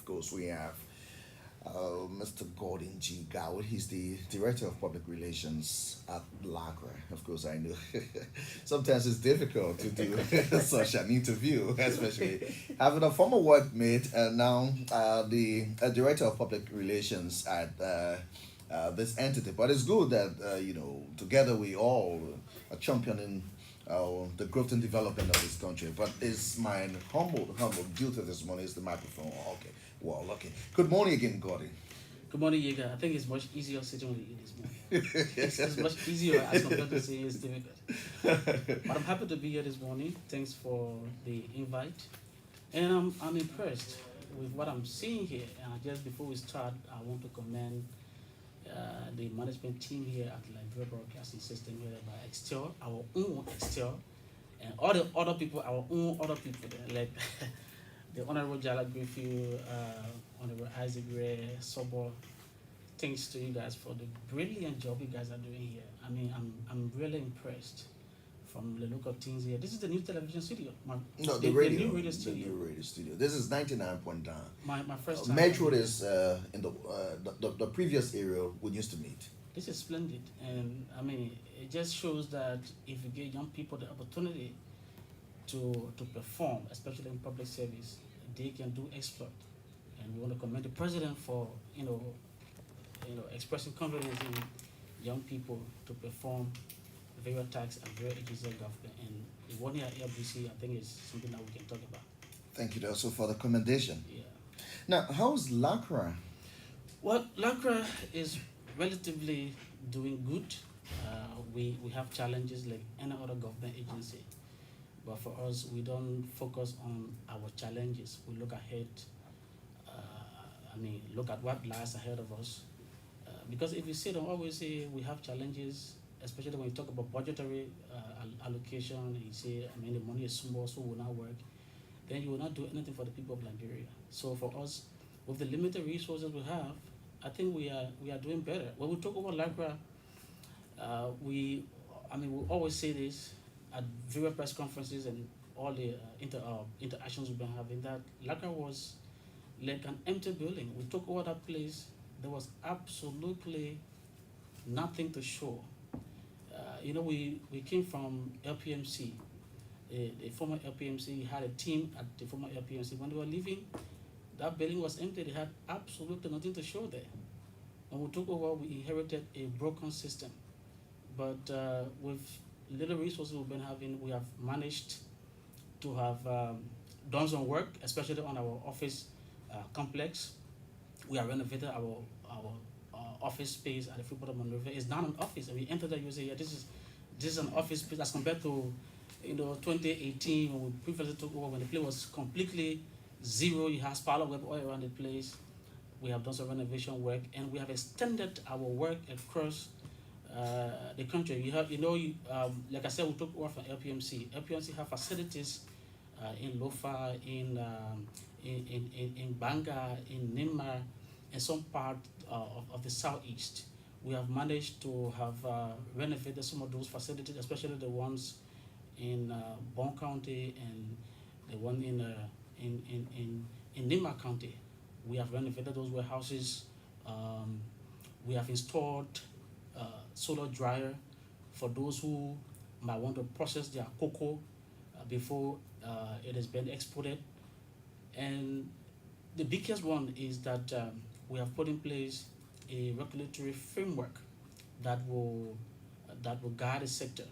course, we have Mr. Gordon G. Garway. He's the Director of Public Relations at LACRA. Of course, I know sometimes it's difficult to do such an interview, especially having a former workmate and now the Director of Public Relations at this entity. But it's good that, together we all are championing the growth and development of this country. But it's my humble duty this morning is the microphone. Okay. Well, okay. Good morning again, Gordy. Good morning, Yiga. I think it's much easier sitting with you this morning. It's much easier as compared to saying it's difficult. But I'm happy to be here this morning. Thanks for the invite. And I'm impressed with what I'm seeing here. And just before we start, I want to commend the management team here at the Liberia Broadcasting System here by Extel, our own Extel, and all the other people, our own other people there, like the Honorable Jala Griffith, Honorable Isaac Ray, Sobo. Thanks to you guys for the brilliant job you guys are doing here. I mean, I'm really impressed from the look of things here. This is the new television studio. No, the radio. The new radio studio. The new radio studio. This is 99.9. My first time. Metro is in the previous area we used to meet. This is splendid, and I mean, it just shows that if you give young people the opportunity to perform, especially in public service, they can do exploit. And we want to commend the president for expressing confidence in young people to perform various tasks and various agencies of government. And the one year LBC, I think, is something that we can talk about. Thank you also for the commendation. Yeah. Now, how's LACRA? Well, LACRA is relatively doing good. We have challenges like any other government agency. But for us, we don't focus on our challenges. We look ahead. Look at what lies ahead of us. Because if you sit and always say we have challenges, especially when you talk about budgetary allocation, and you say, the money is small, so will not work, then you will not do anything for the people of Liberia. So for us, with the limited resources we have, I think we are doing better. When we talk about LACRA, we always say this at various press conferences and all the interactions we've been having, that LACRA was like an empty building. We took over that place, there was absolutely nothing to show. We came from LPMC. The former LPMC had a team at the former LPMC. When they were leaving, that building was empty. They had absolutely nothing to show there. When we took over, we inherited a broken system. But with little resources we've been having, we have managed to have done some work, especially on our office complex. We have renovated our office space at the Freeport of Monrovia. It's not an office, and we entered there. You say, yeah, this is an office space as compared to 2018 when we previously took over, when the place was completely zero. You have spider web all around the place. We have done some renovation work, and we have extended our work across the country. You have, like I said, we took over from LPMC. LPMC have facilities in Lofa, in Banga, in Nimar, and some part of the southeast. We have managed to have renovated some of those facilities, especially the ones in Bon County and the one in Nimar County. We have renovated those warehouses. We have installed solar dryer for those who might want to process their cocoa before it has been exported. And the biggest one is that we have put in place a regulatory framework that will guide the sector.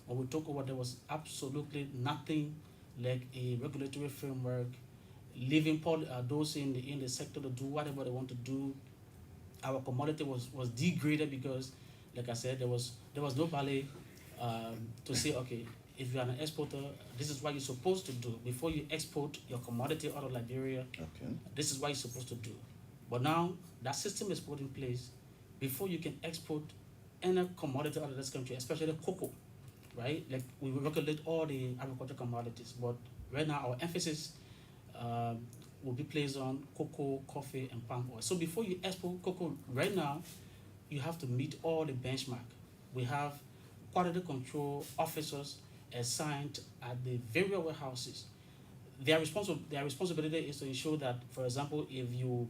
When we took over, there was absolutely nothing like a regulatory framework, leaving those in the sector to do whatever they want to do. Our commodity was degraded because, like I said, there was nobody to say, okay, if you are an exporter, this is what you're supposed to do before you export your commodity out of Liberia. Okay. This is what you're supposed to do. But now that system is put in place before you can export any commodity out of this country, especially cocoa, right? Like we regulate all the agricultural commodities, but right now our emphasis will be placed on cocoa, coffee, and palm oil. So before you export cocoa, right now, you have to meet all the benchmark. We have quality control officers assigned at the various warehouses their responsibility is to ensure that, for example, if you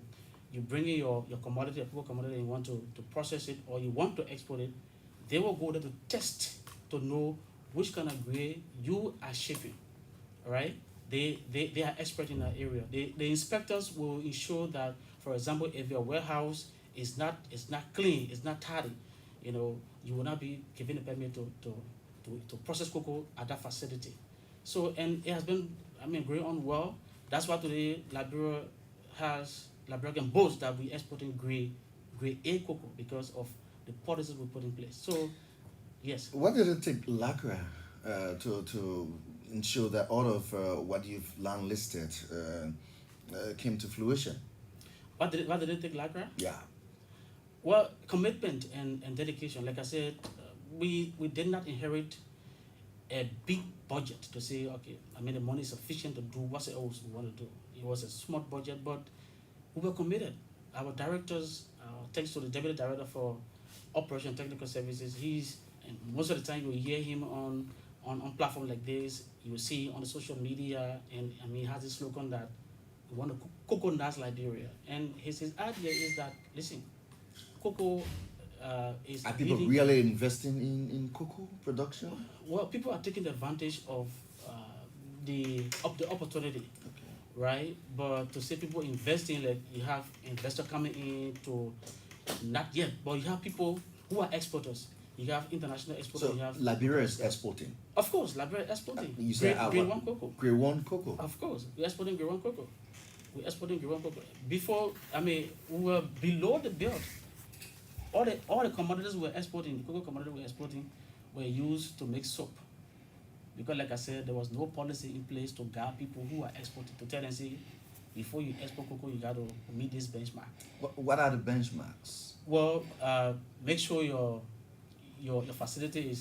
bring in your commodity, your cocoa commodity, and you want to process it or you want to export it, they will go there to test to know which kind of grade you are shipping. All right, they are expert in that area. The inspectors will ensure that, for example, if your warehouse is not clean, it's not tidy, you will not be given a permit to process cocoa at that facility. So, and it has been, going on well. That's why today Liberia can boast that we exporting grade A cocoa because of the policies we put in place. So, yes. What did it take LACRA to ensure that all of what you've long listed came to fruition? What did it take, LACRA? Yeah. Well, commitment and dedication. Like I said, we did not inherit a big budget to say, okay, the money is sufficient to do what else we want to do. It was a small budget, but we were committed. Our directors, thanks to the deputy director for operation technical services, and most of the time you will hear him on platforms like this. You will see on the social media, and he has this slogan that we want to cocoa nuts Liberia. And his idea is that, listen, cocoa is Are people really investing in cocoa production? Well, people are taking advantage of the opportunity, Okay. right? But to say people investing, like you have investor coming in to, not yet, but you have people who are exporters. You have international exporters. So You have Liberia is exporting. Of course, Liberia is exporting. You say grade one cocoa. Grade one cocoa. Of course, we're exporting grade one cocoa. We're exporting grade one cocoa. Before, we were below the belt. All the commodities we're exporting, the cocoa commodities we're exporting, were used to make soap. Because, like I said, there was no policy in place to guide people who are exporting, to tell them, say, before you export cocoa, you got to meet this benchmark. What are the benchmarks? Well, make sure your facility